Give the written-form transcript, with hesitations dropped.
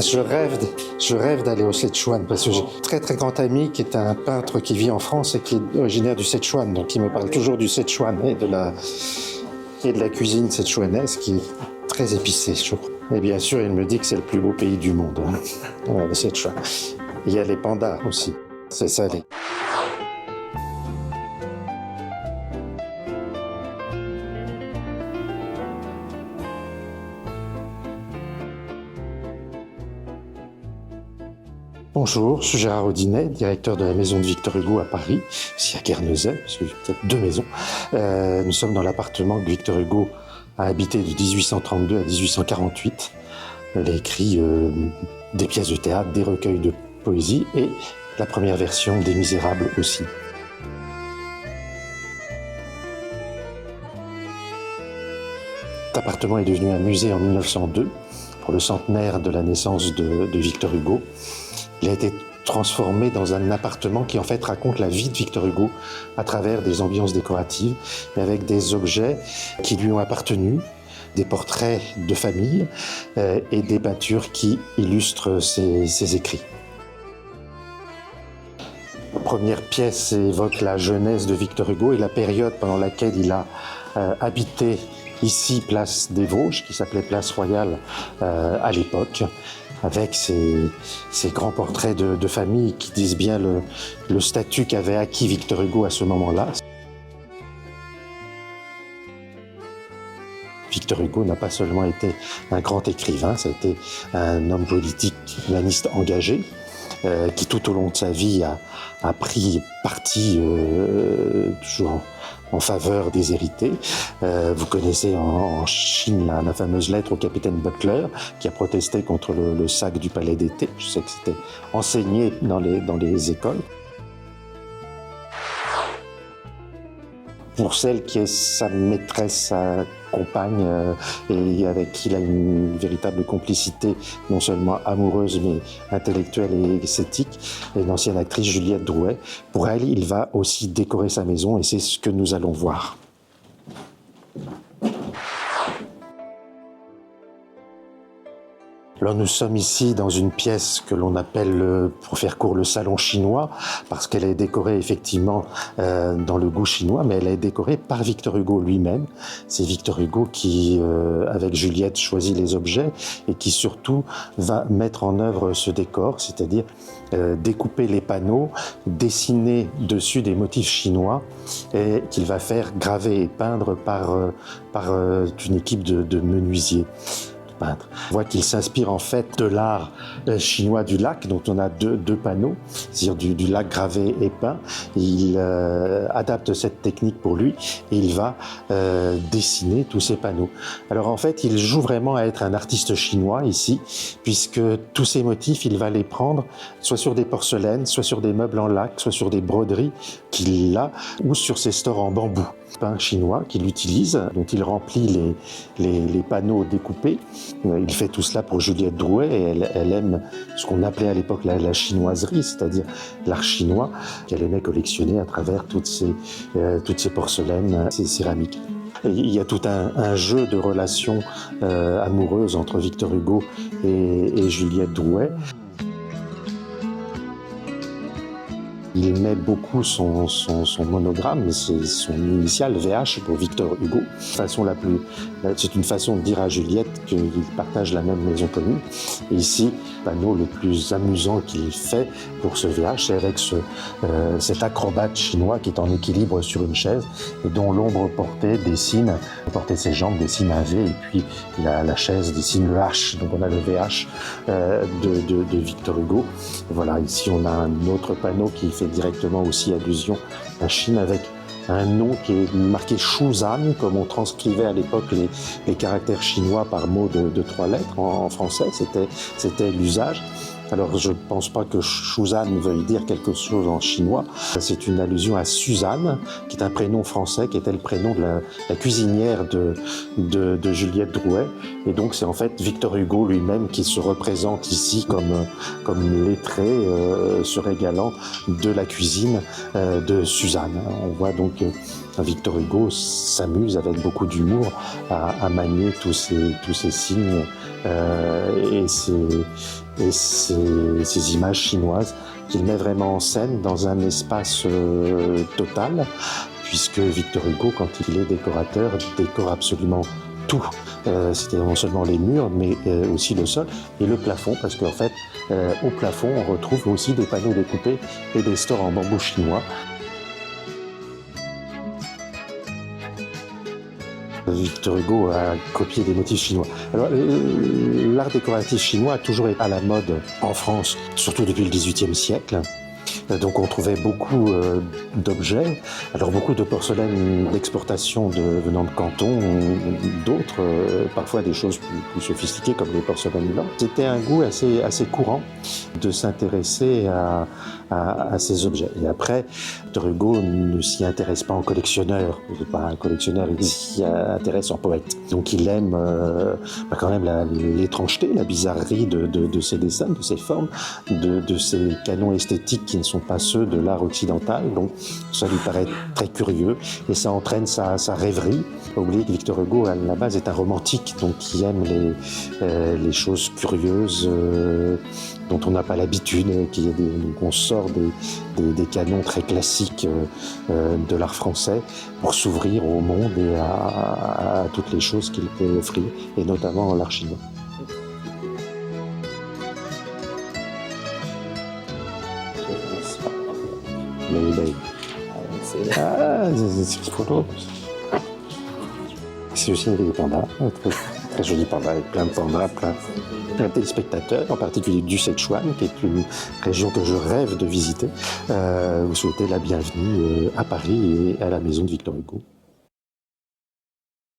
Je rêve d'aller au Sichuan parce que j'ai un très très grand ami qui est un peintre qui vit en France et qui est originaire du Sichuan. Donc il me parle toujours du Sichuan et de la cuisine sichuanaise qui est très épicée, je trouve. Et bien sûr, il me dit que c'est le plus beau pays du monde, le Sichuan. Il y a les pandas aussi, c'est salé. Bonjour, je suis Gérard Audinet, directeur de la maison de Victor Hugo à Paris, ici à Guernesey, parce que j'ai peut-être deux maisons. Nous sommes dans l'appartement que Victor Hugo a habité de 1832 à 1848. Il a écrit des pièces de théâtre, des recueils de poésie et la première version des Misérables aussi. Cet appartement est devenu un musée en 1902 pour le centenaire de la naissance de Victor Hugo. Il a été transformé dans un appartement qui en fait raconte la vie de Victor Hugo à travers des ambiances décoratives, mais avec des objets qui lui ont appartenu, des portraits de famille et des peintures qui illustrent ses écrits. La première pièce évoque la jeunesse de Victor Hugo et la période pendant laquelle il a habité ici, place des Vosges, qui s'appelait place Royale à l'époque, avec ces grands portraits de famille qui disent bien le statut qu'avait acquis Victor Hugo à ce moment-là. Victor Hugo n'a pas seulement été un grand écrivain, ça a été un homme politique humaniste engagé, qui tout au long de sa vie a pris parti toujours en faveur des hérités. Vous connaissez en Chine la fameuse lettre au capitaine Butler qui a protesté contre le sac du palais d'été. Je sais que c'était enseigné dans les écoles. Pour celle qui est sa maîtresse, sa compagne, et avec qui il a une véritable complicité, non seulement amoureuse, mais intellectuelle et esthétique, l'ancienne actrice Juliette Drouet. Pour elle, il va aussi décorer sa maison, et c'est ce que nous allons voir. Alors nous sommes ici dans une pièce que l'on appelle, pour faire court, le salon chinois, parce qu'elle est décorée effectivement dans le goût chinois, mais elle est décorée par Victor Hugo lui-même. C'est Victor Hugo qui, avec Juliette, choisit les objets et qui surtout va mettre en œuvre ce décor, c'est-à-dire découper les panneaux, dessiner dessus des motifs chinois et qu'il va faire graver et peindre par une équipe de menuisiers. On voit qu'il s'inspire en fait de l'art chinois du lac, dont on a deux panneaux, c'est-à-dire du lac gravé et peint. Il adapte cette technique pour lui et il va dessiner tous ces panneaux. Alors en fait, il joue vraiment à être un artiste chinois ici, puisque tous ces motifs, il va les prendre soit sur des porcelaines, soit sur des meubles en lac, soit sur des broderies qu'il a, ou sur ses stores en bambou. Peint chinois qu'il utilise, dont il remplit les panneaux découpés. Il fait tout cela pour Juliette Drouet et elle aime ce qu'on appelait à l'époque la chinoiserie, c'est-à-dire l'art chinois qu'elle aimait collectionner à travers toutes ces porcelaines, ces céramiques. Et il y a tout un jeu de relations amoureuses entre Victor Hugo et Juliette Drouet. Il met beaucoup son monogramme, c'est son initiale VH pour Victor Hugo. C'est une façon de dire à Juliette qu'ils partagent la même maison commune. Et ici, le panneau le plus amusant qu'il fait pour ce VH, c'est avec cet acrobate chinois qui est en équilibre sur une chaise et dont l'ombre portée ses jambes dessine un V et puis la chaise dessine le H. Donc on a le VH de Victor Hugo. Et voilà, ici on a un autre panneau qui fait directement aussi allusion à Chine avec un nom qui est marqué Shuzan, comme on transcrivait à l'époque les caractères chinois par mots de 3 lettres en français, c'était l'usage. Alors je ne pense pas que Shuzan veuille dire quelque chose en chinois. C'est une allusion à Suzanne, qui est un prénom français, qui était le prénom de la cuisinière de Juliette Drouet. Et donc c'est en fait Victor Hugo lui-même qui se représente ici comme lettré, se régalant de la cuisine de Suzanne. On voit donc Victor Hugo s'amuse avec beaucoup d'humour à manier tous ces signes ces images chinoises qu'il met vraiment en scène dans un espace total, puisque Victor Hugo, quand il est décorateur, décore absolument tout. C'était non seulement les murs, mais aussi le sol et le plafond, parce qu'en fait, au plafond, on retrouve aussi des panneaux découpés et des stores en bambou chinois. Victor Hugo a copié des motifs chinois. Alors, l'art décoratif chinois a toujours été à la mode en France, surtout depuis le XVIIIe siècle. Donc on trouvait beaucoup d'objets, alors beaucoup de porcelaine d'exportation venant de Canton, d'autres, parfois des choses plus sophistiquées comme les porcelaines blanches. C'était un goût assez courant de s'intéresser à ces objets. Et après, Victor Hugo ne s'y intéresse pas en collectionneur, il n'est pas un collectionneur, il s'y intéresse en poète. Donc il aime quand même l'étrangeté, la bizarrerie de ses dessins, de ses formes, de ces canons esthétiques qui ne sont pas ceux de l'art occidental, donc ça lui paraît très curieux et ça entraîne sa rêverie. Faut oublier que Victor Hugo à la base est un romantique, donc il aime les choses curieuses dont on n'a pas l'habitude, donc on sort des canons très classiques de l'art français pour s'ouvrir au monde et à toutes les choses qu'il peut offrir, et notamment l'art chinois. C'est aussi une ville de pandas, très joli panda, avec plein de pandas, plein de téléspectateurs, en particulier du Sichuan, qui est une région que je rêve de visiter. Vous souhaitez la bienvenue à Paris et à la maison de Victor Hugo.